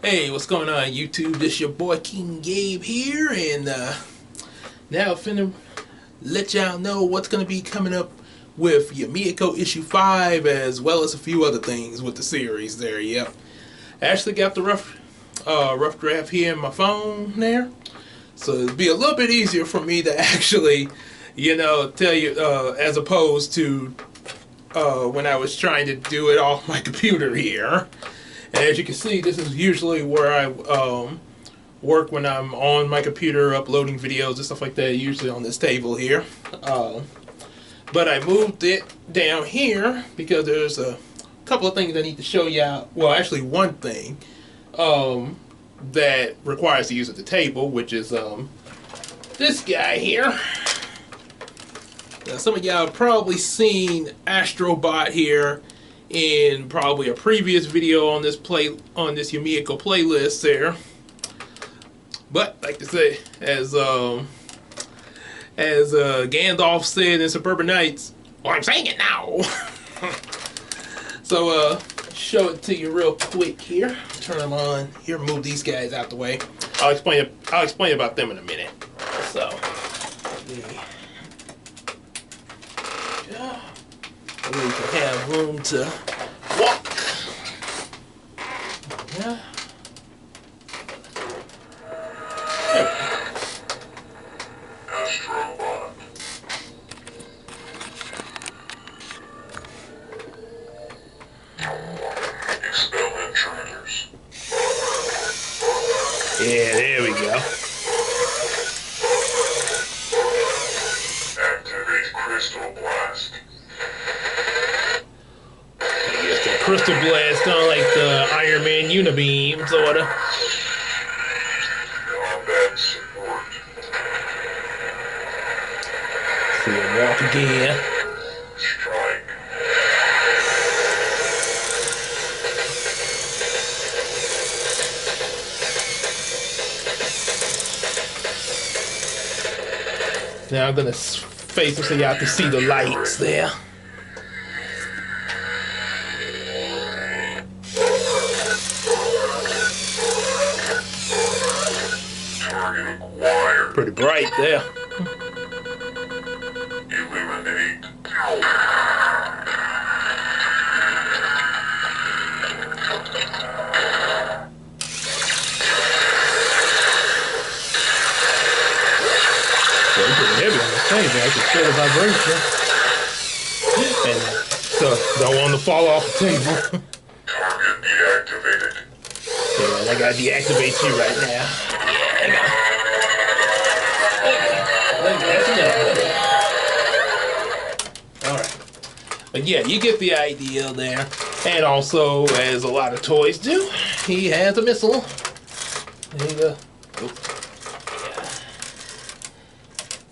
Hey, what's going on YouTube? This your boy King Gabe here, and now finna let y'all know what's gonna be coming up with Yumeko issue 5, as well as a few other things with the series there. Yep, I actually got the rough draft here in my phone there, so it'll be a little bit easier for me to actually, tell you as opposed to when I was trying to do it off my computer here. And as you can see, this is usually where I work when I'm on my computer uploading videos and stuff like that, usually on this table here. But I moved it down here because there's a couple of things I need to show you. Well, actually one thing that requires the use of the table, which is this guy here. Now, some of y'all have probably seen Astrobot here in probably a previous video on this Yumeko playlist there. But like I say, as Gandalf said in Suburban Nights, well, I'm saying it now. So show it to you real quick here. Turn them on here. Move these guys out the way. I'll explain about them in a minute. So we can have room to walk. Yeah. Yeah, there we go. Activate crystal blast. Crystal blast, kind of like the Iron Man Unibeam, sorta. Combat support. See him walk again. Strike. Now I'm gonna face him so y'all can see the lights there. Pretty bright there. Eliminate. Well, it's pretty heavy on the thing, man. I can feel the vibration. And so don't want to fall off the table. Target deactivated. Yeah, I gotta deactivate you right now. Hang on. Alright. But yeah, you get the idea there. And also, as a lot of toys do, he has a missile. There you go. Yeah.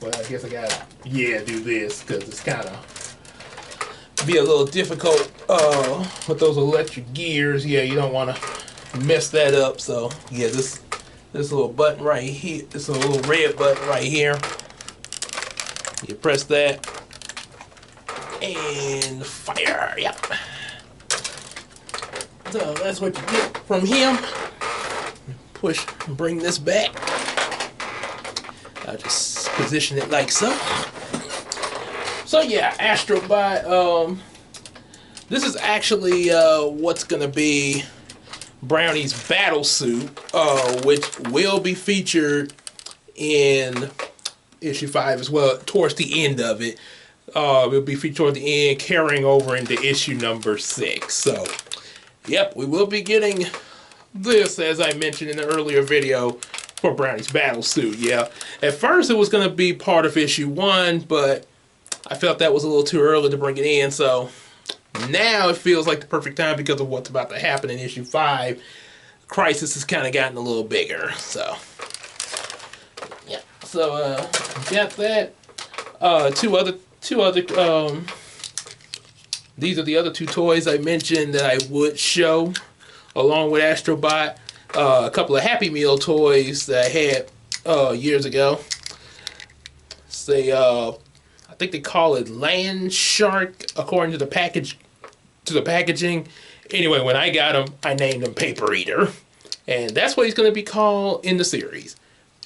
Well, I guess I gotta, do this, because it's kind of be a little difficult with those electric gears. Yeah, you don't want to mess that up. So, yeah, this little button right here, this little red button right here. You press that and fire. Yep. So that's what you get from him. Push, bring this back. I'll just position it like so. So yeah, Astrobot. This is actually what's gonna be Brownie's battle suit, which will be featured in issue 5 as well, towards the end of it. It'll be featured toward the end, carrying over into issue number 6. So, yep, we will be getting this, as I mentioned in the earlier video, for Brownie's battle suit. Yeah, at first it was going to be part of issue 1, but I felt that was a little too early to bring it in, so now it feels like the perfect time because of what's about to happen in issue 5. Crisis has kind of gotten a little bigger, so yeah. So got that. Two other. These are the other 2 toys I mentioned that I would show, along with Astrobot. A couple of Happy Meal toys that I had years ago. Say, I think they call it Land Shark, according to the packaging. Anyway, when I got them, I named them Paper Eater. And that's what he's going to be called in the series,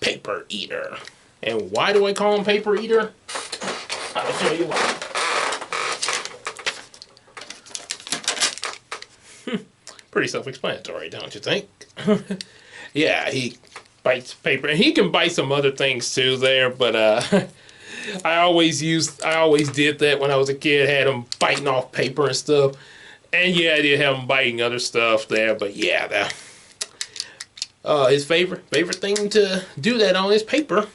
Paper Eater. And why do I call him Paper Eater? I'll show you why. Pretty self-explanatory, don't you think? Yeah, he bites paper, and he can bite some other things too there, but I always did that when I was a kid, had him biting off paper and stuff. And yeah, I did have him biting other stuff there, but yeah, his favorite thing to do that on is paper.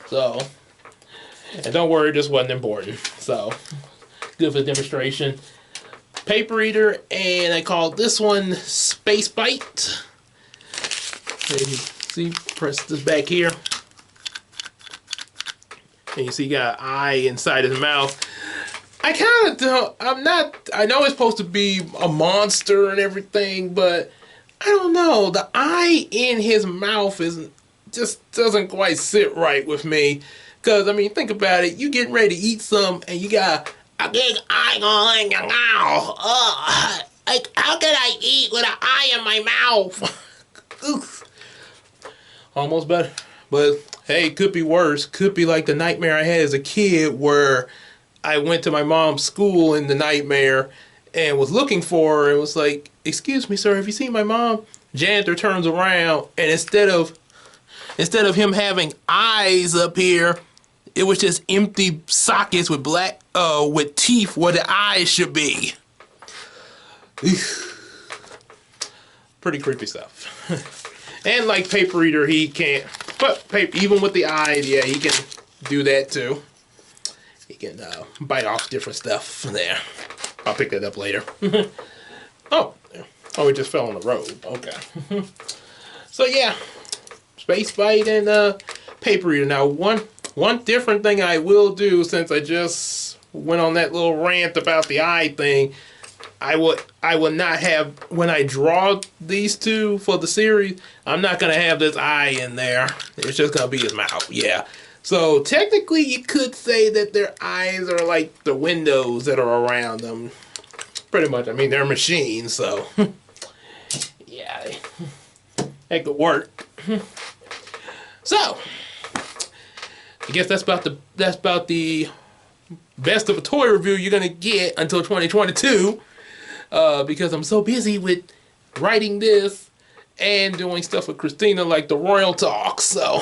So, and don't worry, this wasn't important. So, good for the demonstration. Paper Eater, and I call this one Space Bite. See, press this back here. And you see, he got an eye inside his mouth. I kind of don't, I know it's supposed to be a monster and everything, but I don't know. The eye in his mouth just doesn't quite sit right with me. Because, I mean, think about it. You getting ready to eat some, and you got a big eye going in your mouth. How can I eat with an eye in my mouth? Almost better. But, hey, it could be worse. Could be like the nightmare I had as a kid where I went to my mom's school in the nightmare and was looking for her and was like, "Excuse me, sir, have you seen my mom?" Janitor turns around, and instead of him having eyes up here, it was just empty sockets with with teeth where the eyes should be. Pretty creepy stuff. And like Paper Eater, he can't, but even with the eyes, yeah, he can do that too. He can bite off different stuff there. I'll pick that up later. Oh, it just fell on the road. Okay. So yeah, Space Bite and Paper Eater. Now one different thing I will do, since I just went on that little rant about the eye thing, I will not have, when I draw these two for the series, I'm not gonna have this eye in there. It's just gonna be his mouth. Yeah. So technically, you could say that their eyes are like the windows that are around them. Pretty much. I mean, they're machines, so yeah, they could work. So I guess that's about the best of a toy review you're gonna get until 2022, because I'm so busy with writing this and doing stuff with Christina, like the Royal Talk. So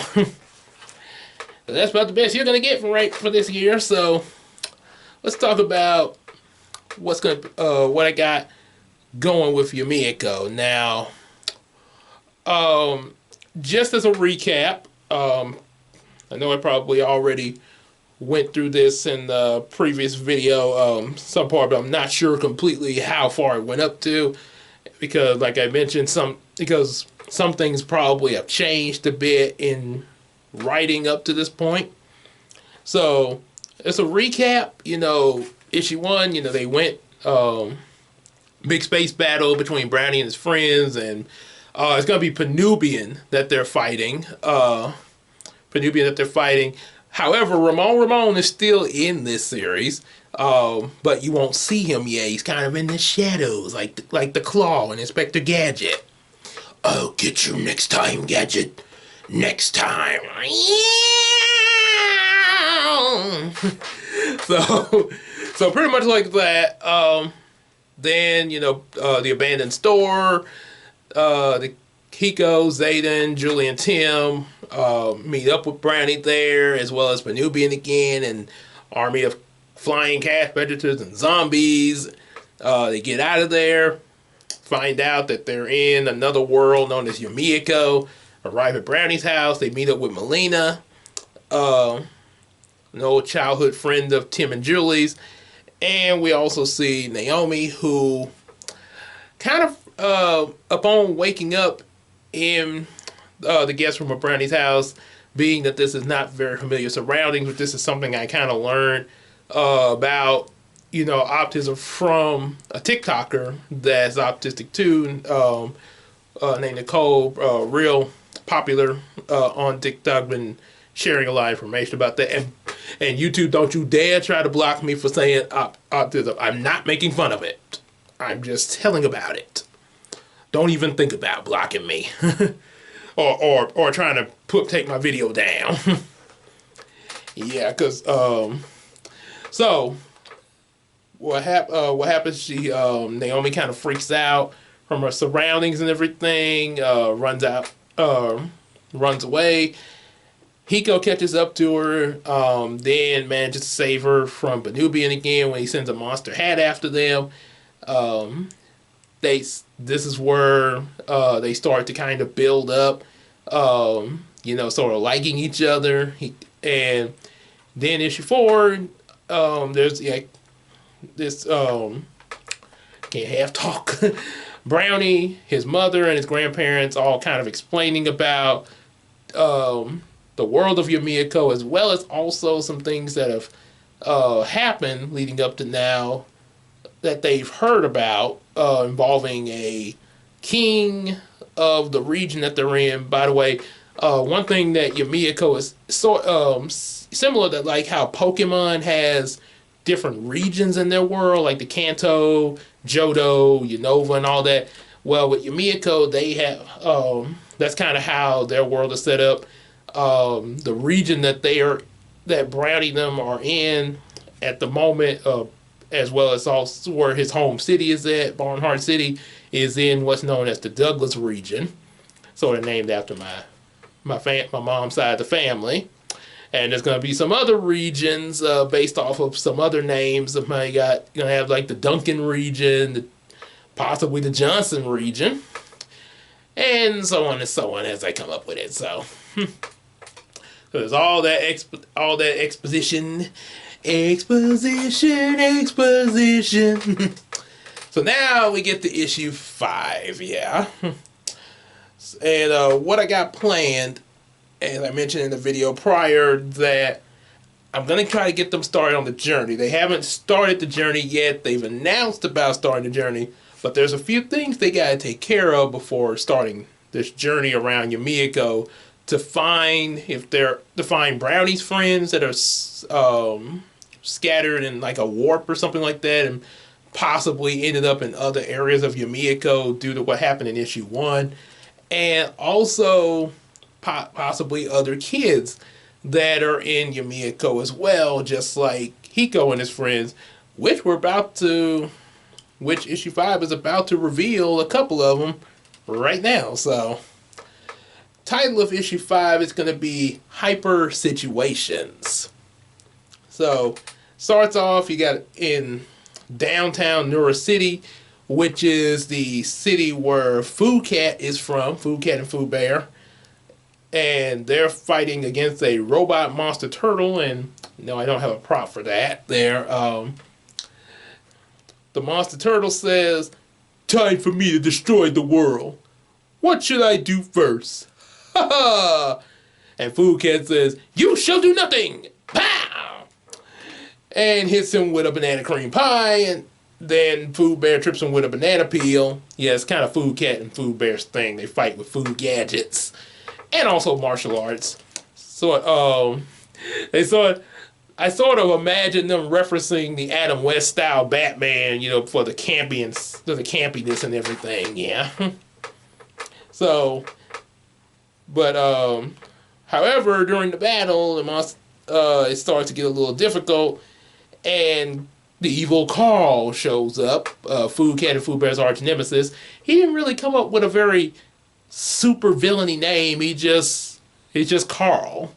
that's about the best you're gonna get for this year. So let's talk about what I got going with Yumeko. Now, just as a recap, I know I probably already went through this in the previous video, some part, but I'm not sure completely how far it went up to, because like I mentioned, some things probably have changed a bit in writing up to this point. So it's a recap. Issue 1, they went big space battle between Brownie and his friends, and it's gonna be Penubian that they're fighting. However, Ramon is still in this series, but you won't see him yet. He's kind of in the shadows, like the Claw and Inspector Gadget. I'll get you next time, Gadget. Next time. So pretty much like that. Then the abandoned store. The Hiko, Zayden, Julie, and Tim meet up with Brownie there, as well as Penubian again, and army of flying cash registers and zombies. They get out of there, find out that they're in another world known as Yumeko. Arrive at Brownie's house. They meet up with Melina, an old childhood friend of Tim and Julie's. And we also see Naomi, who kind of, upon waking up in the guest room of Brownie's house, being that this is not very familiar surroundings, but this is something I kind of learned about, autism from a TikToker that's autistic too, named Nicole, real popular on TikTok, been sharing a lot of information about that. And YouTube, don't you dare try to block me for saying autism. I'm not making fun of it. I'm just telling about it. don't even think about blocking me. or trying to take my video down. Yeah, because so what happens? Naomi kind of freaks out from her surroundings and everything. Runs away. Hiko catches up to her. Then manages to save her from Benubian again when he sends a monster hat after them. This is where they start to kind of build up. Sort of liking each other. And then issue 4, there's this can't have talk. Brownie, his mother, and his grandparents all kind of explaining about the world of Yumeko, as well as also some things that have happened leading up to now that they've heard about involving a king of the region that they're in. By the way, one thing that Yumeko is similar to like how Pokemon has different regions in their world, like the Kanto, Johto, Unova, and all that. Well, with Yumeko, they have that's kind of how their world is set up. The region that Brownie them are in at the moment, as well as also where his home city is at, Barnhart City, is in what's known as the Douglas region, sort of named after my mom's side of the family. And there's going to be some other regions based off of some other names. Going to have like the Duncan region, possibly the Johnson region, and so on as I come up with it. So there's all that exposition. So now we get to issue 5, yeah. And what I got planned, as I mentioned in the video prior, that I'm going to try to get them started on the journey. They haven't started the journey yet. They've announced about starting the journey, but there's a few things they got to take care of before starting this journey around Yumeko to find Brownie's friends that are scattered in like a warp or something like that, and possibly ended up in other areas of Yumeko due to what happened in issue 1, and also possibly other kids that are in Yumeko as well, just like Hiko and his friends, which issue 5 is about to reveal a couple of them right now. So, title of issue 5 is going to be Hyper Situations. So, starts off, you got in downtown Neuro City, which is the city where Food Cat is from, Food Cat and Food Bear. And they're fighting against a robot monster turtle, and no, I don't have a prop for that there. The monster turtle says, "Time for me to destroy the world. What should I do first?" Ha ha! And Food Cat says, "You shall do nothing!" Pow! And hits him with a banana cream pie, and then Food Bear trips him with a banana peel. Yeah, it's kind of Food Cat and Food Bear's thing. They fight with food gadgets. And also martial arts. So, I sort of imagine them referencing the Adam West style Batman, for the campiness and everything, yeah. So, but however, during the battle, it starts to get a little difficult, and the evil Carl shows up, Food Cat and Food Bear's arch nemesis. He didn't really come up with a very super villainy name. He's just Carl.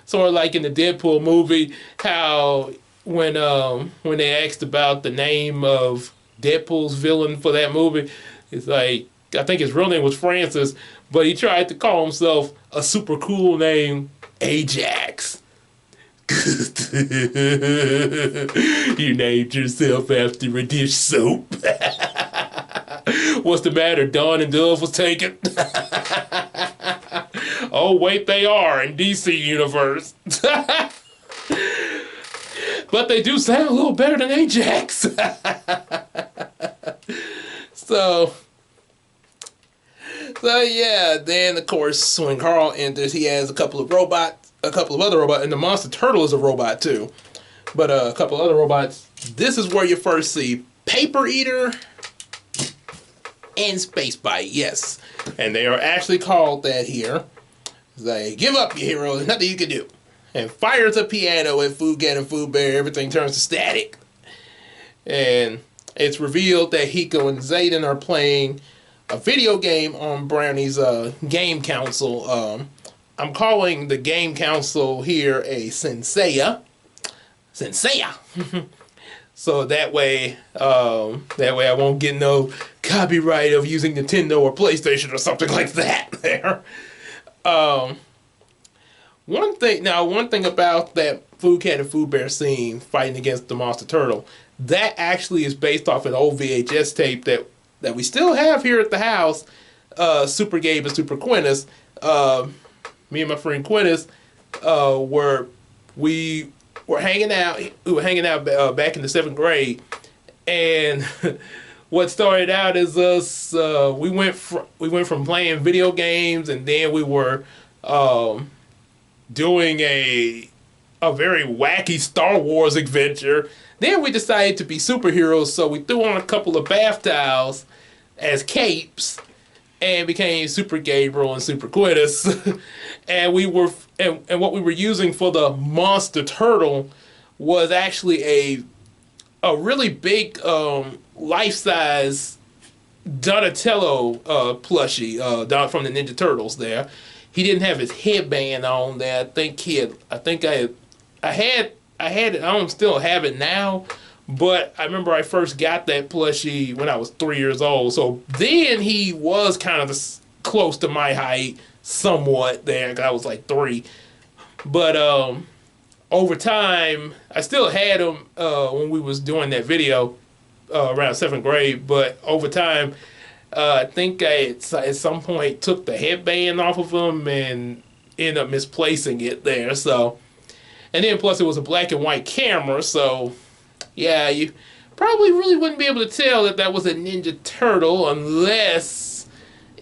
Sort of like in the Deadpool movie, how when they asked about the name of Deadpool's villain for that movie, it's like, I think his real name was Francis, but he tried to call himself a super cool name, Ajax. You named yourself after a dish soap. What's the matter? Dawn and Dove was taken? Oh, wait, they are in DC Universe. But they do sound a little better than Ajax. So yeah, then of course when Carl enters, he has a couple of other robots, and the monster turtle is a robot too. But a couple other robots. This is where you first see Paper Eater and Space Bite, yes. And they are actually called that here. They give up, you hero, there's nothing you can do. And fires a piano at Food Cat and Food Bear, everything turns to static. And it's revealed that Hiko and Zayden are playing a video game on Brownie's game console. I'm calling the game console here a Senseiya. So that way I won't get no copyright of using Nintendo or PlayStation or something like that there. One thing about that Food Cat and Food Bear scene fighting against the Monster Turtle, that actually is based off an old VHS tape that we still have here at the house. Super Gabe and Super Quintus, me and my friend Quintus, we were hanging out. We were hanging out back in the 7th grade, and what started out as us. We went from playing video games, and then we were doing a very wacky Star Wars adventure. Then we decided to be superheroes, so we threw on a couple of bath towels as capes and became Super Gabriel and Super Quintus. And what we were using for the Monster Turtle was actually a really big life-size Donatello plushie from the Ninja Turtles there. He didn't have his headband on there. I had it. I don't still have it now, but I remember I first got that plushie when I was 3 years old. So then he was kind of close to my height, somewhat there, 'cause I was like 3. But over time, I still had him when we was doing that video around 7th grade. But over time, I think I at some point took the headband off of him and ended up misplacing it there. So, and then plus it was a black and white camera, so yeah, you probably really wouldn't be able to tell that was a Ninja Turtle unless,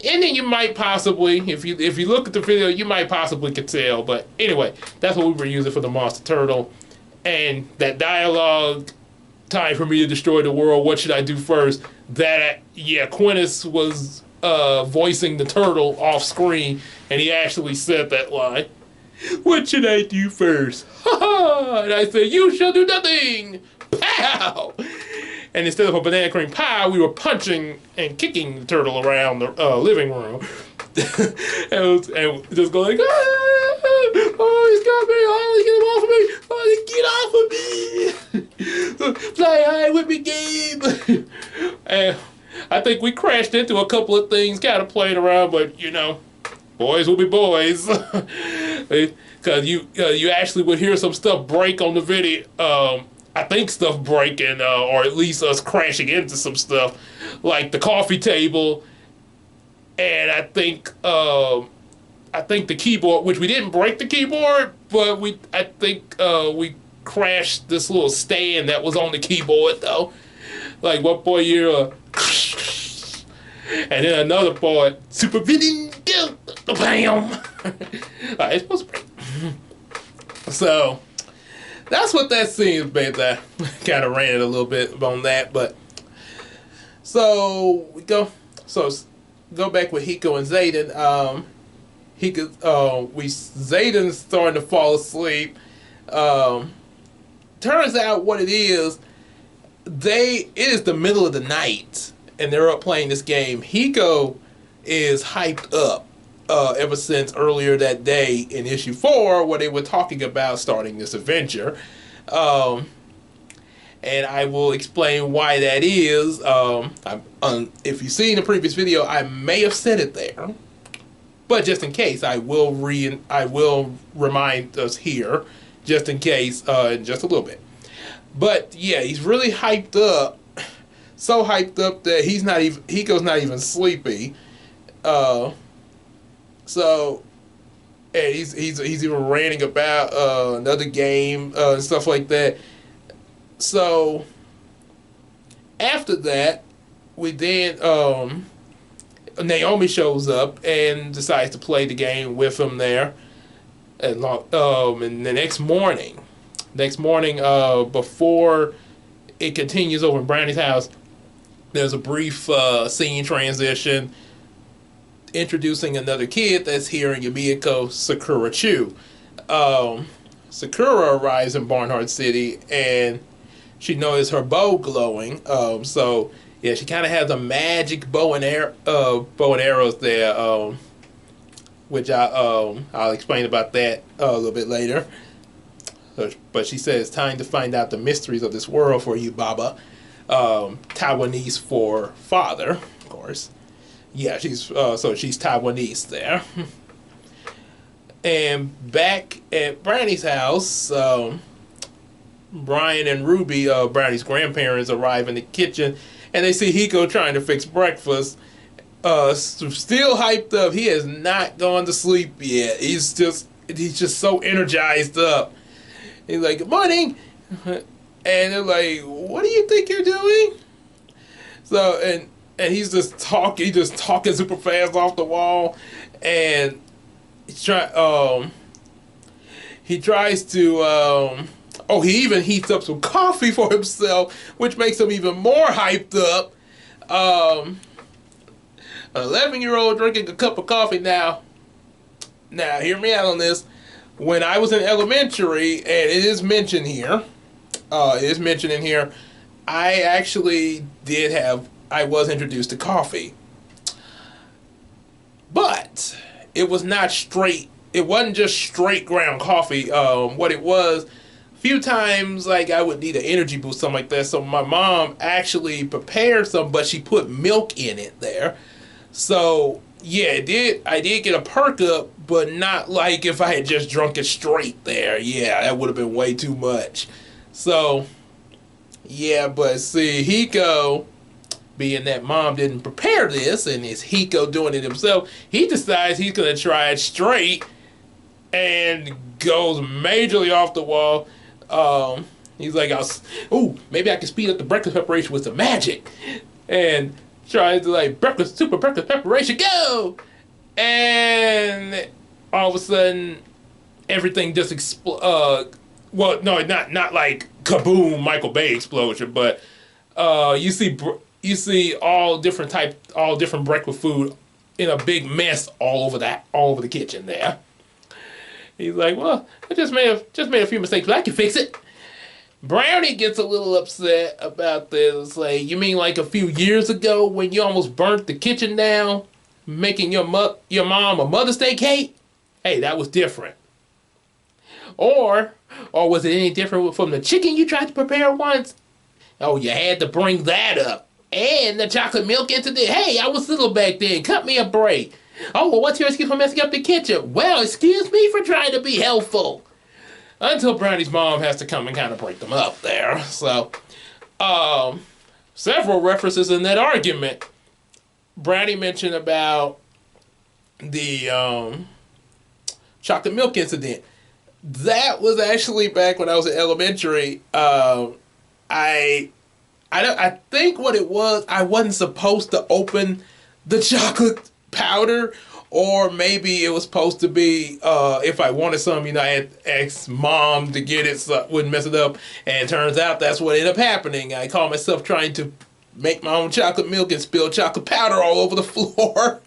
and then you might possibly, if you look at the video, you might possibly could tell. But anyway, that's what we were using for the Monster Turtle. And that dialogue, time for me to destroy the world, what should I do first? Quintus was voicing the turtle off screen, and he actually said that line. What should I do first? Ha ha! And I said, you shall do nothing! Pow! And instead of a banana cream pie, we were punching and kicking the turtle around the living room. and just going, oh, he's got me, oh, get him off of me, oh, get off of me, fly high with me, Gabe. And I think we crashed into a couple of things, kind of playing around, but you know, boys will be boys. Because you actually would hear some stuff break on the video. I think stuff breaking, or at least us crashing into some stuff, like the coffee table, and I think the keyboard, which we didn't break the keyboard, but I think we crashed this little stand that was on the keyboard though. Like one boy here, and then another boy, super villain, bam. It's supposed to break. So that's what that scene is based on. Kind of ranted a little bit on that, but so we go back with Hiko and Zayden. Zayden's starting to fall asleep. Turns out what it is, it is the middle of the night and they're up playing this game. Hiko is hyped up ever since earlier that day in issue 4 where they were talking about starting this adventure. And I will explain why that is. If you've seen the previous video, I may have said it there, but just in case, I will remind us here, just in case, just a little bit. But yeah, he's really hyped up, so hyped up that Hiko's not even sleepy. So, and he's even ranting about another game and stuff like that. So after that, we then Naomi shows up and decides to play the game with him there. And the next morning, before it continues over in Brownie's house, There's a brief scene transition introducing another kid that's here in Yumeko, Sakura Chu. Sakura arrives in Barnhart City and she notices her bow glowing. So yeah, she kind of has a magic bow and arrows there. Which I'll explain about that a little bit later. But she says it's time to find out the mysteries of this world for you, Baba. Taiwanese for father, of course. Yeah, she's Taiwanese there. And back at Brownie's house, Brian and Ruby, Brownie's grandparents, arrive in the kitchen, and they see Hiko trying to fix breakfast. Still hyped up. He has not gone to sleep yet. He's just so energized up. He's like, "Good morning," and they're like, "What do you think you're doing?" So and he's just talking super fast off the wall, and he tries to he even heats up some coffee for himself, which makes him even more hyped up. An 11-year-old drinking a cup of coffee now. Now, hear me out on this. When I was in elementary, and it is mentioned here, I actually I was introduced to coffee. But it was not straight, it wasn't just straight ground coffee. What it was, a few times, like, I would need an energy boost, something like that. So my mom actually prepared some, but she put milk in it there. So yeah, I did get a perk up, but not like if I had just drunk it straight there. Yeah, that would have been way too much. So yeah, but see, Hiko, being that mom didn't prepare this, and it's Hiko doing it himself, he decides he's gonna try it straight, and goes majorly off the wall. He's like, maybe I can speed up the breakfast preparation with some magic, and tries to, like, super breakfast preparation, go! And all of a sudden, everything just explodes. Well, no, not like kaboom, Michael Bay explosion, but you see all different breakfast food in a big mess all over the kitchen there. He's like, well, I just made a few mistakes, but I can fix it. Brownie gets a little upset about this. Like, you mean like a few years ago when you almost burnt the kitchen down, making your mom a Mother's Day cake? Hey, that was different. Or was it any different from the chicken you tried to prepare once? Oh, you had to bring that up. And the chocolate milk incident. Hey, I was little back then. Cut me a break. Oh, well, what's your excuse for messing up the kitchen? Well, excuse me for trying to be helpful. Until Brownie's mom has to come and kind of break them up there. So, several references in that argument. Brownie mentioned about the chocolate milk incident. That was actually back when I was in elementary. I think what it was, I wasn't supposed to open the chocolate powder. Or maybe it was supposed to be, if I wanted some, I had asked mom to get it so I wouldn't mess it up. And it turns out that's what ended up happening. I caught myself trying to make my own chocolate milk and spill chocolate powder all over the floor.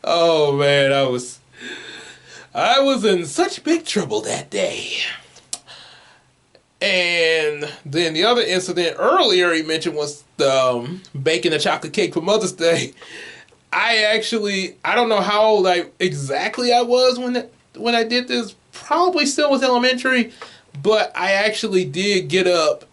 Oh man, I was in such big trouble that day. And then the other incident earlier he mentioned was the baking a chocolate cake for Mother's Day. I don't know how old exactly I was when I did this. Probably still was elementary, but I actually did get up,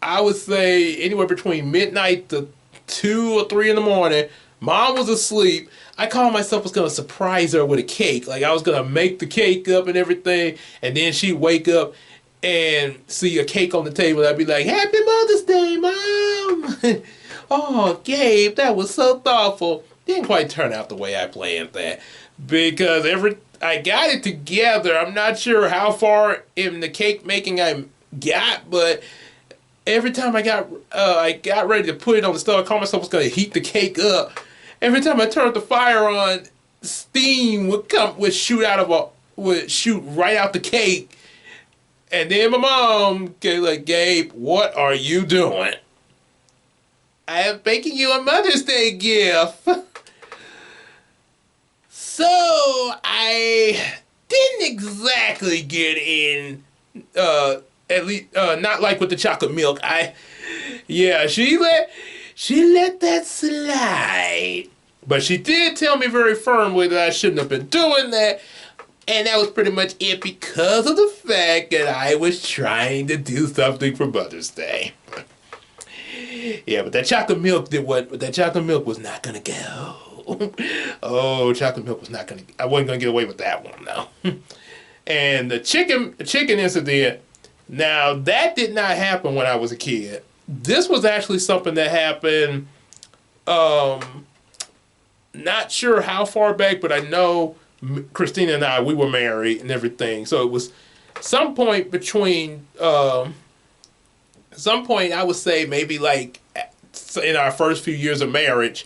I would say anywhere between midnight to 2 or 3 in the morning. Mom was asleep. I called myself was going to surprise her with a cake. Like, I was going to make the cake up and everything, and then she'd wake up and see a cake on the table. I'd be like, Happy Mother's Day, Mom! Oh, Gabe, that was so thoughtful. Didn't quite turn out the way I planned that, because I got it together. I'm not sure how far in the cake making I got, but every time I got ready to put it on the stove, I called myself was going to heat the cake up. Every time I turned the fire on, steam would shoot right out the cake, and then my mom get like, Gabe, what are you doing? I am making you a Mother's Day gift. So I didn't exactly get in, at least not like with the chocolate milk. She let that slide. But she did tell me very firmly that I shouldn't have been doing that. And that was pretty much it because of the fact that I was trying to do something for Mother's Day. Yeah, but that chocolate milk was not gonna go. Oh, chocolate milk was not gonna. I wasn't gonna get away with that one though. And the chicken incident. Now that did not happen when I was a kid. This was actually something that happened. Not sure how far back, but I know Christina and I, we were married and everything. So it was some point between. Some point I would say maybe like in our first few years of marriage,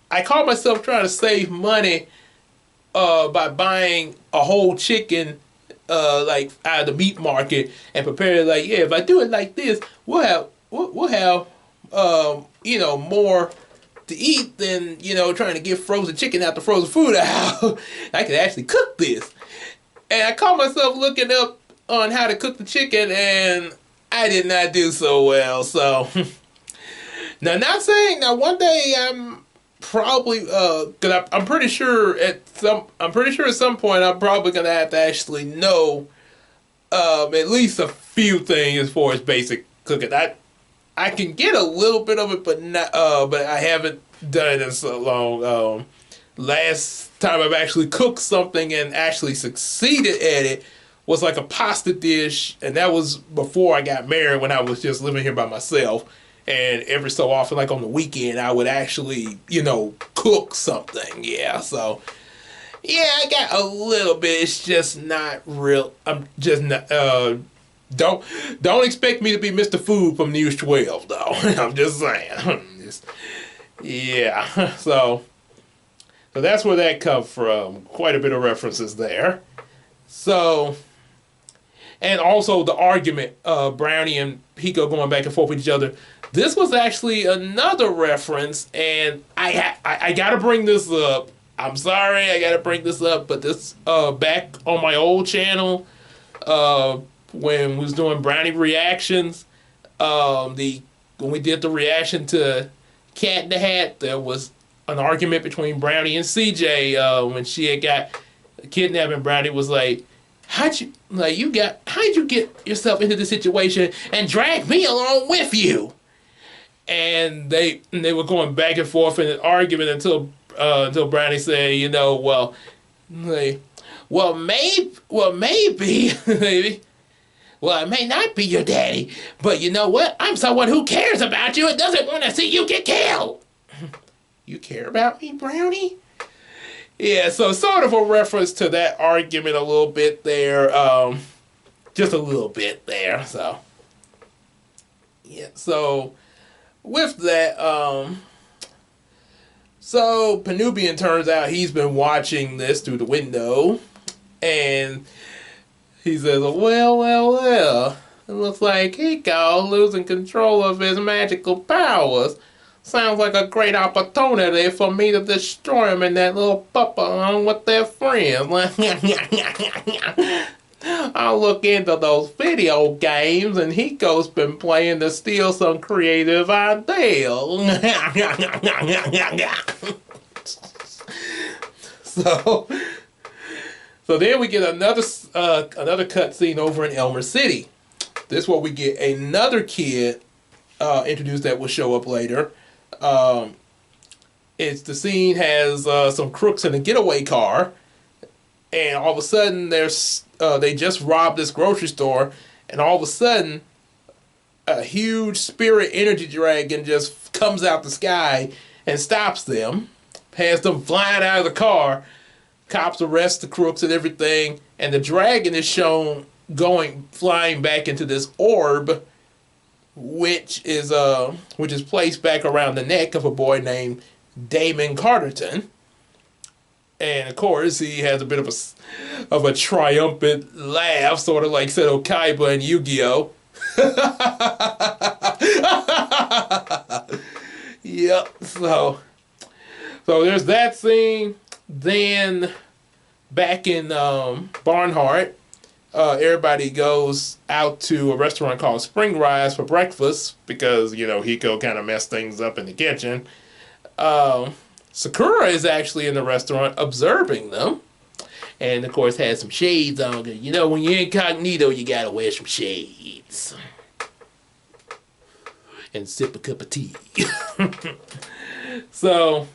I caught myself trying to save money by buying a whole chicken like out of the meat market and prepare it like, yeah, if I do it like this, we'll have more to eat than trying to get frozen chicken out the frozen food out. I could actually cook this. And I caught myself looking up on how to cook the chicken, and I did not do so well. So now, not saying now one day I'm probably because I'm pretty sure at some point I'm probably gonna have to actually know at least a few things as far as basic cooking. I can get a little bit of it, but not but I haven't done it in so long. Last time I've actually cooked something and actually succeeded at it was like a pasta dish, and that was before I got married when I was just living here by myself. And every so often, like on the weekend, I would actually, cook something. Yeah, so yeah, I got a little bit. It's just not real. I'm just not. Don't expect me to be Mr. Food from News 12, though. I'm just saying. Yeah. So that's where that comes from. Quite a bit of references there. So. And also the argument, Brownie and Pico going back and forth with each other. This was actually another reference, and I gotta bring this up. I'm sorry, I gotta bring this up, but this back on my old channel, when we was doing Brownie reactions, when we did the reaction to Cat in the Hat, there was an argument between Brownie and CJ when she had got kidnapped, and Brownie was like, how'd you get yourself into this situation and drag me along with you? And they were going back and forth in an argument until Brownie said, maybe, maybe, well, I may not be your daddy, but you know what? I'm someone who cares about you and doesn't want to see you get killed. You care about me, Brownie? Yeah, so sort of a reference to that argument a little bit there. Just a little bit there, so. Yeah, so with that, so Penubian turns out he's been watching this through the window, and he says, well, it looks like Hiko losing control of his magical powers. Sounds like a great opportunity for me to destroy him and that little puppa along with their friends. I'll look into those video games, and Hiko's been playing to steal some creative ideas. So then we get another cutscene over in Elmer City. This is where we get another kid introduced that will show up later. The scene has some crooks in a getaway car, and all of a sudden they just robbed this grocery store, and all of a sudden a huge spirit energy dragon just comes out the sky and stops them, has them flying out of the car. Cops arrest the crooks and everything, and the dragon is shown flying back into this orb, which is placed back around the neck of a boy named Damon Carterton. And of course, he has a bit of a triumphant laugh, sort of like Seto Kaiba in Yu-Gi-Oh! Yep. So there's that scene. Then back in Barnhart, everybody goes out to a restaurant called Spring Rise for breakfast because, Hiko kind of messed things up in the kitchen. Sakura is actually in the restaurant observing them. And, of course, has some shades on. When you're incognito, you got to wear some shades. And sip a cup of tea. So,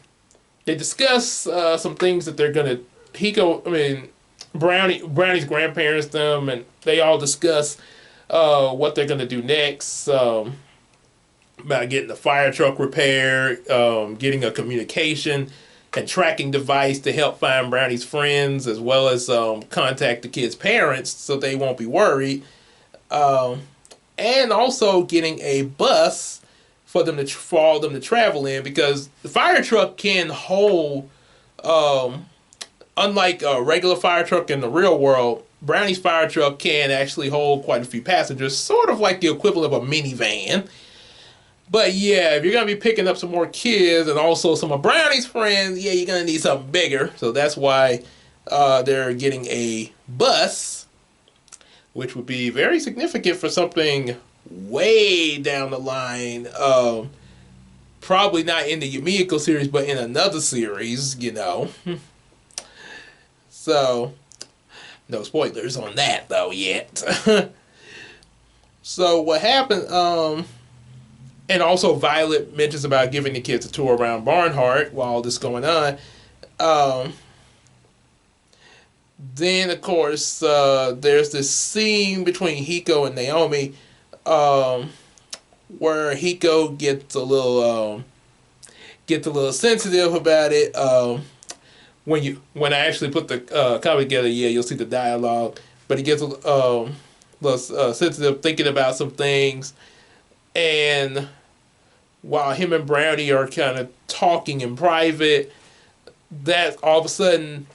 they discuss some things that they're going to... Brownie's grandparents, them, and they all discuss what they're going to do next. About getting the fire truck repaired, getting a communication and tracking device to help find Brownie's friends, as well as contact the kids' parents so they won't be worried. And also getting a bus for all them to travel in, because the fire truck can hold, unlike a regular fire truck in the real world, Brownie's fire truck can actually hold quite a few passengers, sort of like the equivalent of a minivan. But yeah, if you're going to be picking up some more kids and also some of Brownie's friends, yeah, you're going to need something bigger. So that's why they're getting a bus, which would be very significant for something way down the line. Probably not in the Yumeko series, but in another series, So, no spoilers on that, though, yet. So what happened... And also Violet mentions about giving the kids a tour around Barnhart while all this is going on. Then, of course, there's this scene between Hiko and Naomi where Hiko gets a little sensitive about it. When I actually put the copy together, yeah, you'll see the dialogue. But he gets a little sensitive, thinking about some things. And while him and Brownie are kind of talking in private, that all of a sudden,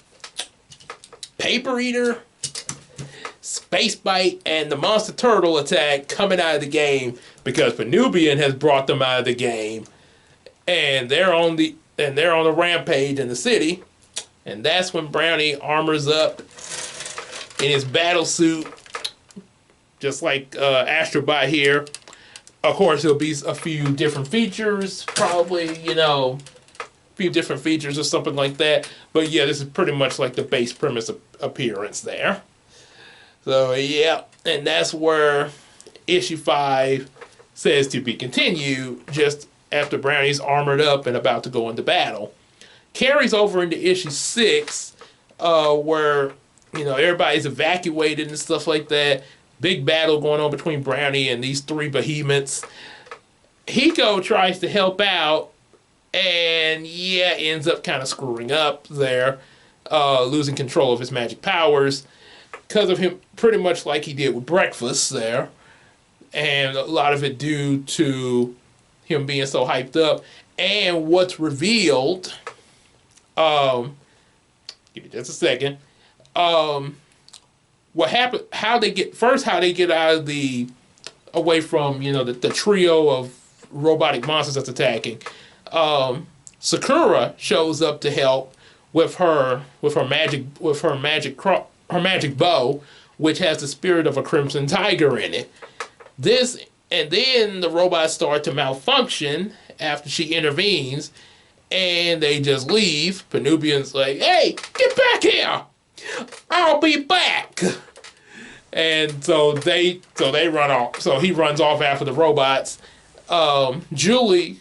Paper Eater, Space Bite, and the Monster Turtle attack coming out of the game because Penubian has brought them out of the game, and they're on the rampage in the city, and that's when Brownie armors up in his battle suit, just like Astrobot here. Of course, there'll be a few different features, probably, a few different features or something like that. But yeah, this is pretty much like the base premise appearance there. So yeah, and that's where issue 5 says to be continued, just after Brownie's armored up and about to go into battle. Carries over into issue 6, where, everybody's evacuated and stuff like that. Big battle going on between Brownie and these 3 behemoths. Hiko tries to help out, and yeah, ends up kind of screwing up there, losing control of his magic powers because of him, pretty much like he did with Breakfast there, and a lot of it due to him being so hyped up. And what's revealed, give me just a second. What happened? How they get out of away from the trio of robotic monsters that's attacking. Sakura shows up to help with her magic bow, which has the spirit of a crimson tiger in it. And then the robots start to malfunction after she intervenes, and they just leave. Penubian's like, "Hey, get back here! I'll be back." And so they run off. So he runs off after the robots. Julie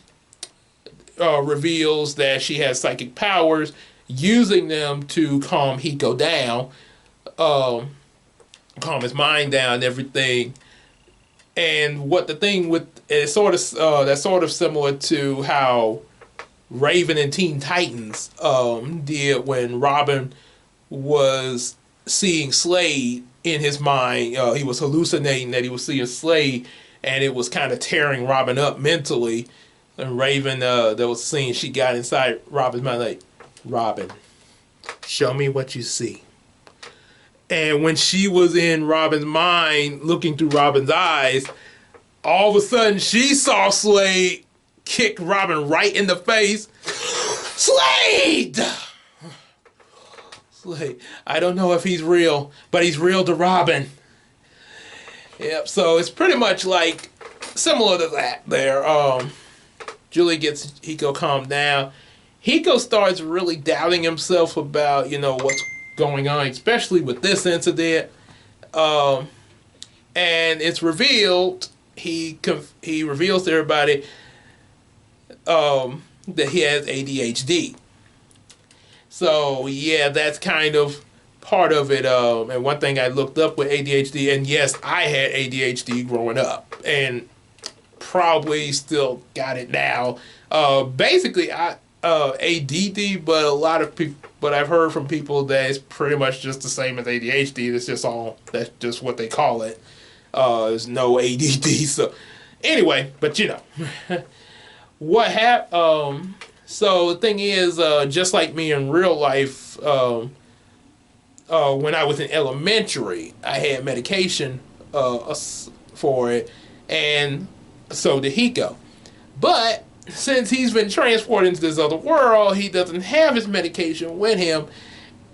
reveals that she has psychic powers, using them to calm Hiko down, calm his mind down and everything. And what the thing with it's that's sort of similar to how Raven and Teen Titans did when Robin was seeing Slade in his mind. He was hallucinating that he was seeing Slade, and it was kind of tearing Robin up mentally. And Raven, there was a scene she got inside Robin's mind, like, "Robin, show me what you see." And when she was in Robin's mind, looking through Robin's eyes, all of a sudden she saw Slade kicked Robin right in the face. Slade! Slade. I don't know if he's real, but he's real to Robin. Yep, so it's pretty much like similar to that there. Julie gets Hiko calmed down. Hiko starts really doubting himself about, what's going on, especially with this incident. And it's revealed, he reveals to everybody that he has ADHD. So, yeah, that's kind of part of it. And one thing I looked up with ADHD, and yes, I had ADHD growing up, and probably still got it now. Basically, ADD, but a lot of people, but I've heard from people that it's pretty much just the same as ADHD. That's just what they call it. There's no ADD. So anyway, but what happened? So the thing is, just like me in real life, when I was in elementary, I had medication for it, and so did Hiko. But since he's been transported into this other world, he doesn't have his medication with him.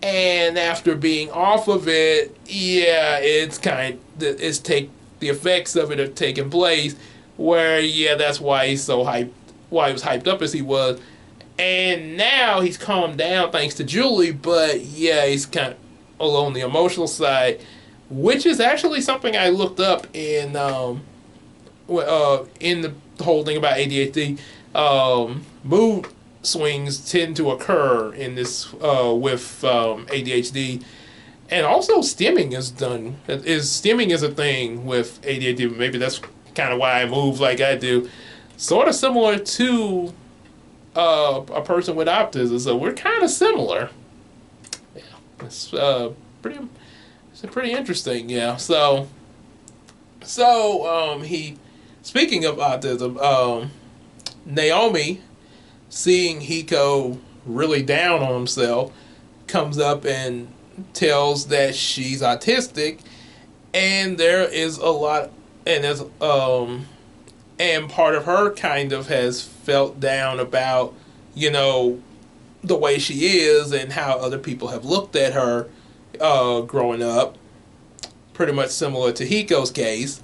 And after being off of it, yeah, the effects of it are taking place. Where, yeah, that's why he's so hyped, why he was hyped up as he was. And now he's calmed down thanks to Julie, but yeah, he's kind of along the emotional side, which is actually something I looked up in the whole thing about ADHD. Mood swings tend to occur in this with ADHD, and also stimming is a thing with ADHD. Maybe that's kind of why I move like I do, sort of similar to a person with autism. So we're kind of similar. Yeah, it's pretty interesting. Yeah. So he, speaking of autism, Naomi, seeing Hiko really down on himself, comes up and tells that she's autistic, and there is a lot, and part of her kind of has felt down about, the way she is and how other people have looked at her growing up, pretty much similar to Hiko's case,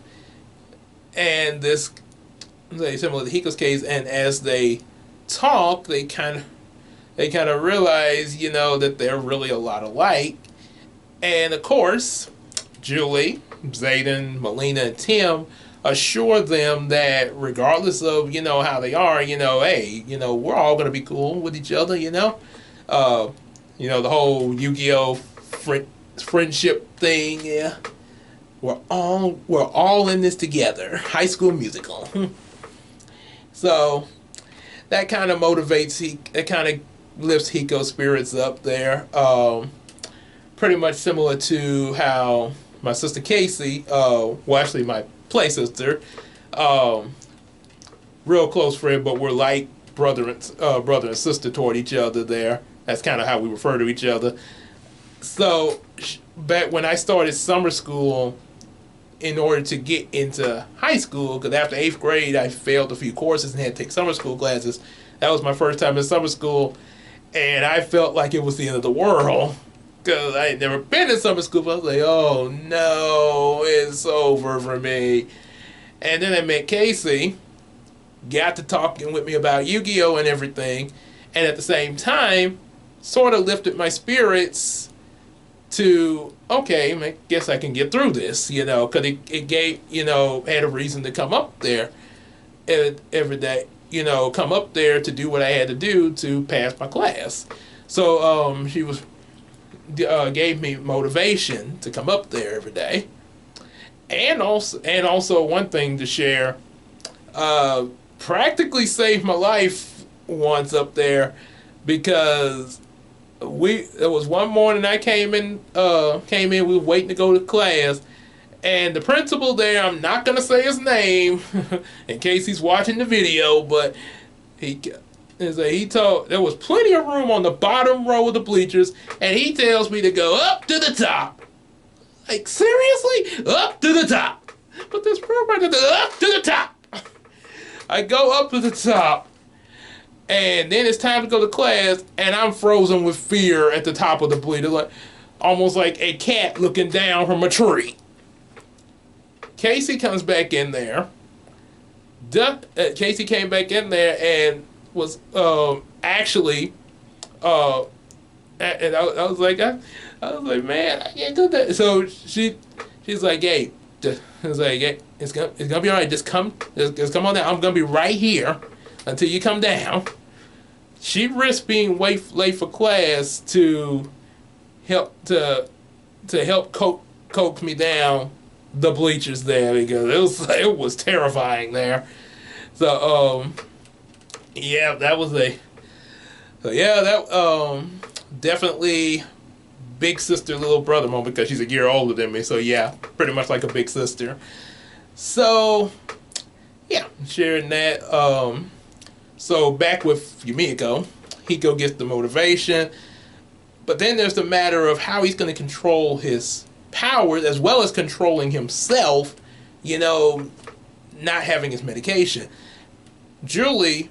and this. Similar to Hiko's case, and as they talk, they kind of realize, that they're really a lot alike. And of course, Julie, Zayden, Melina, and Tim assure them that regardless of how they are, hey, we're all gonna be cool with each other, the whole Yu-Gi-Oh friendship thing, yeah. We're all in this together. High School Musical. So that kind of motivates, that kind of lifts Hiko's spirits up there. Pretty much similar to how my sister Casey, actually my play sister, real close friend, but we're like brother and sister toward each other there. That's kind of how we refer to each other. So back when I started summer school, in order to get into high school, because after 8th grade I failed a few courses and had to take summer school classes. That was my first time in summer school, and I felt like it was the end of the world because I had never been in summer school. But I was like, oh no, it's over for me. And then I met Casey, got to talking with me about Yu-Gi-Oh and everything, and at the same time sort of lifted my spirits to, okay, I guess I can get through this, because it gave, had a reason to come up there every day, come up there to do what I had to do to pass my class. So she gave me motivation to come up there every day. And also one thing to share, practically saved my life once up there, because there was one morning I came in, we were waiting to go to class, and the principal there, I'm not going to say his name in case he's watching the video, but he told, there was plenty of room on the bottom row of the bleachers, and he tells me to go up to the top. Like, seriously? Up to the top. But this room right up to the top. I go up to the top, and then it's time to go to class, and I'm frozen with fear at the top of the bleeder, like almost like a cat looking down from a tree. Casey comes back in there. Casey came back in there and was actually, and I was like, I was like, man, I can't do that. So she's like, hey, it's like, hey, it's gonna be all right. Just come on down. I'm gonna be right here until you come down. She risked being late for class to help coax me down the bleachers there, because it was terrifying there. So yeah, that was a definitely big sister little brother moment, because she's a year older than me. So yeah, pretty much like a big sister. So yeah, sharing that. So back with Yumeko, Hiko gets the motivation, but then there's the matter of how he's going to control his powers as well as controlling himself, not having his medication. Julie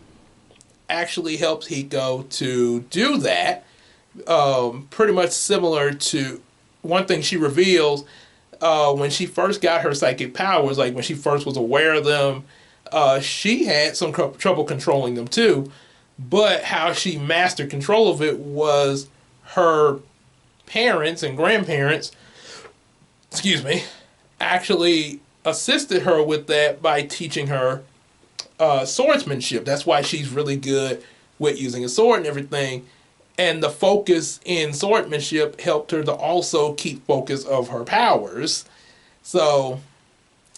actually helps Hiko to do that, pretty much similar to one thing she reveals when she first got her psychic powers, like when she first was aware of them. She had some trouble controlling them too, but how she mastered control of it was her parents and grandparents, actually assisted her with that by teaching her swordsmanship. That's why she's really good with using a sword and everything. And the focus in swordsmanship helped her to also keep focus of her powers. So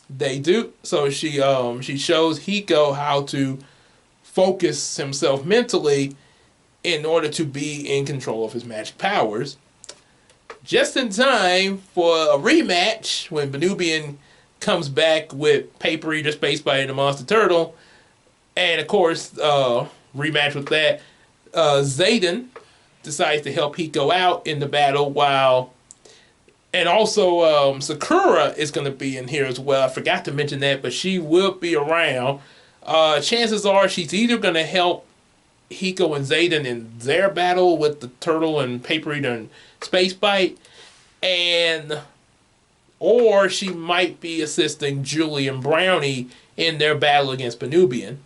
they do. So she shows Hiko how to focus himself mentally in order to be in control of his magic powers. Just in time for a rematch when Benubian comes back with Paper Eater, Space Bite, and the Monster Turtle. And of course, rematch with that, Zayden decides to help Hiko out in the battle, and also Sakura is going to be in here as well. I forgot to mention that, but she will be around. Chances are she's either going to help Hiko and Zayden in their battle with the turtle and Paper Eater and Space Bite, or she might be assisting Julie and Brownie in their battle against Benubian.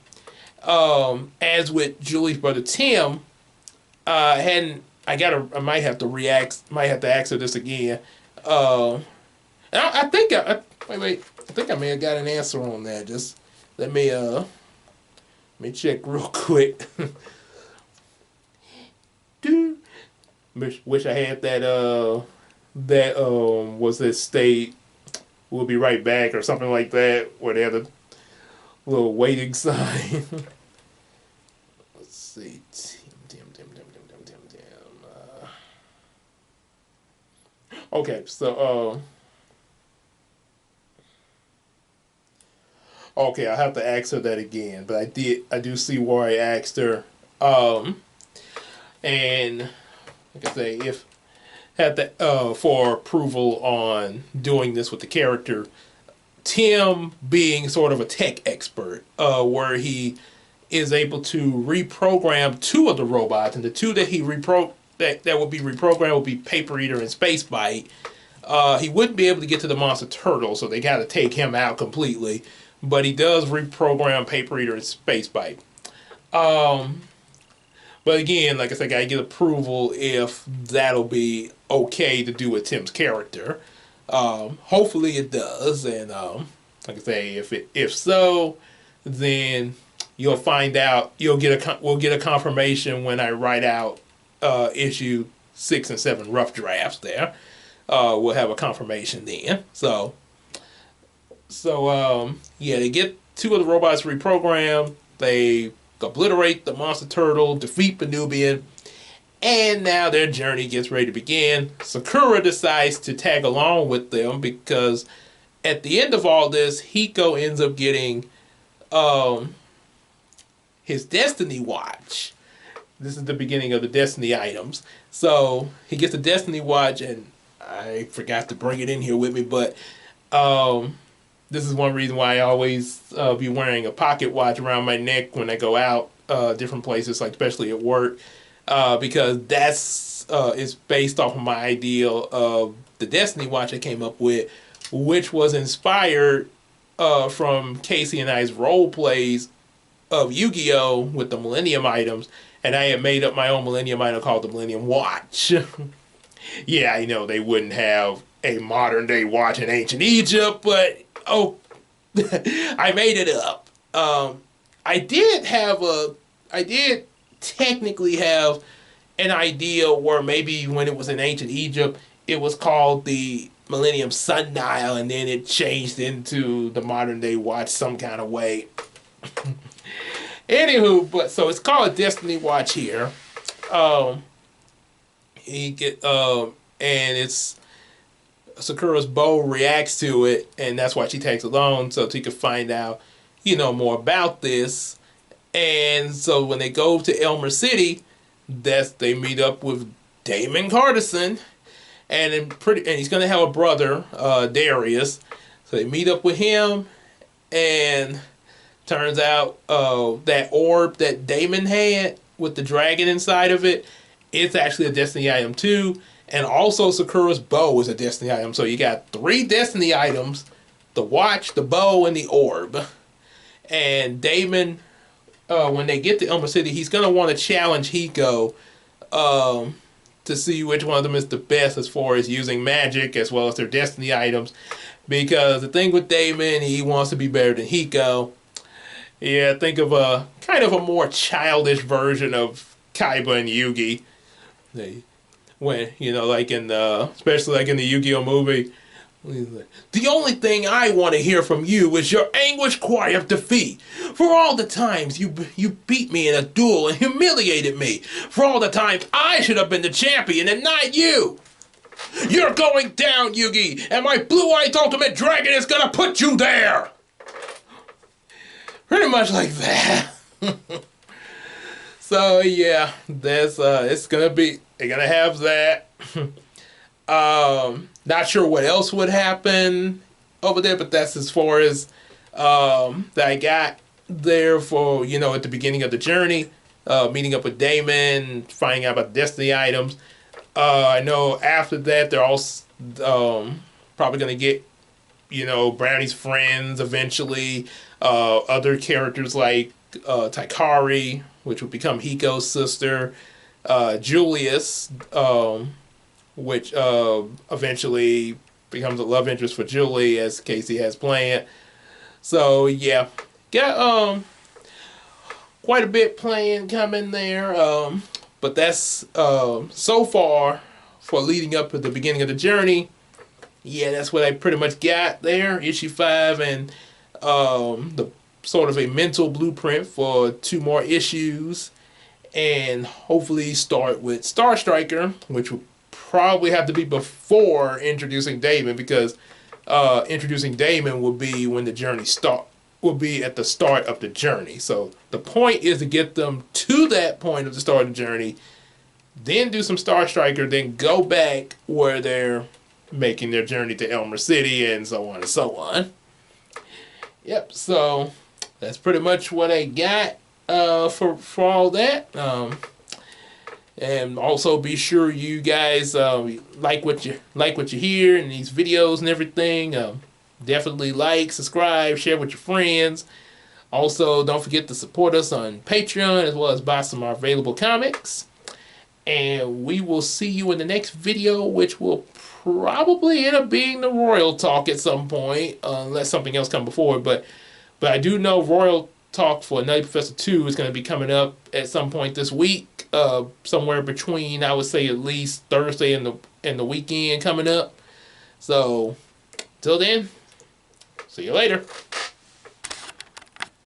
As with Julie's brother Tim, I might have to ask her this again. I think I may have got an answer on that. Just let me check real quick. Wish I had that was it state, we'll be right back or something like that, where they have a little waiting sign. Let's see. Okay, so okay, I have to ask her that again, but I do see why I asked her. And like I say, if had that for approval on doing this with the character, Tim being sort of a tech expert, where he is able to reprogram two of the robots, and the two that he that would be reprogrammed would be Paper Eater and Space Bite. He wouldn't be able to get to the Monster Turtle, so they got to take him out completely. But he does reprogram Paper Eater and Space Bite. But again, like I said, I gotta get approval if that'll be okay to do with Tim's character. Hopefully it does, and like I say, if so, then you'll find out. We'll get a confirmation when I write out issue 6 and 7 rough drafts. There, we'll have a confirmation then. So yeah, they get two of the robots reprogrammed. They obliterate the Monster Turtle, defeat Benubian, and now their journey gets ready to begin. Sakura decides to tag along with them because at the end of all this, Hiko ends up getting his Destiny Watch. This is the beginning of the Destiny items. So he gets a Destiny Watch, and I forgot to bring it in here with me, but this is one reason why I always be wearing a pocket watch around my neck when I go out different places, like especially at work, because that's is based off of my ideal of the Destiny watch I came up with, which was inspired from Casey and I's role plays of Yu-Gi-Oh with the Millennium items, and I had made up my own Millennium item called the Millennium Watch. Yeah, I know they wouldn't have a modern day watch in ancient Egypt, but oh, I made it up. I did have I did technically have an idea where maybe when it was in ancient Egypt, it was called the Millennium Sundial, and then it changed into the modern day watch some kind of way. Anywho, but so it's called a Destiny Watch here. He get and it's Sakura's bow reacts to it, and that's why she tags along so she could find out, more about this. And so when they go to Elmer City, they meet up with Damon Cardison, and he's gonna have a brother, Darius. So they meet up with him, and turns out that orb that Damon had with the dragon inside of it, it's actually a Destiny item too. And also Sakura's bow is a Destiny item. So you got 3 Destiny items: the watch, the bow, and the orb. And Damon, when they get to Elmer City, he's going to want to challenge Hiko to see which one of them is the best as far as using magic as well as their Destiny items. Because the thing with Damon, he wants to be better than Hiko. Yeah, think of a kind of a more childish version of Kaiba and Yugi. When, like in especially like in the Yu-Gi-Oh movie, the only thing I want to hear from you is your anguished cry of defeat. For all the times you beat me in a duel and humiliated me. For all the times I should have been the champion and not you. You're going down, Yugi, and my blue-eyed ultimate dragon is gonna put you there. Pretty much like that. So yeah, that's it's gonna be. They're gonna have that. Not sure what else would happen over there, but that's as far as that I got there for at the beginning of the journey, meeting up with Damon, finding out about the Destiny items. I know after that they're all probably gonna get Brownie's friends eventually. Other characters like Taikari, which would become Hiko's sister. Julius, which eventually becomes a love interest for Julie, as Casey has planned. So yeah, got quite a bit planned coming there. But that's so far for leading up to the beginning of the journey. Yeah, that's what I pretty much got there. Issue 5 and the sort of a mental blueprint for 2 more issues. And hopefully start with Star Striker, which will probably have to be before introducing Damon, because introducing Damon will be when the journey will be at the start of the journey. So the point is to get them to that point of the start of the journey, then do some Star Striker, then go back where they're making their journey to Elmer City, and so on and so on. Yep, so that's pretty much what I got for all that. And also be sure you guys like what you hear in these videos and everything. Definitely like, subscribe, share with your friends. Also, don't forget to support us on Patreon, as well as buy some of our available comics. And we will see you in the next video, which will probably end up being the Royal Talk at some point, unless something else comes before. But I do know Royal Talk for Nutty Professor 2 is going to be coming up at some point this week, somewhere between, I would say, at least Thursday and the weekend coming up. So till then, see you later.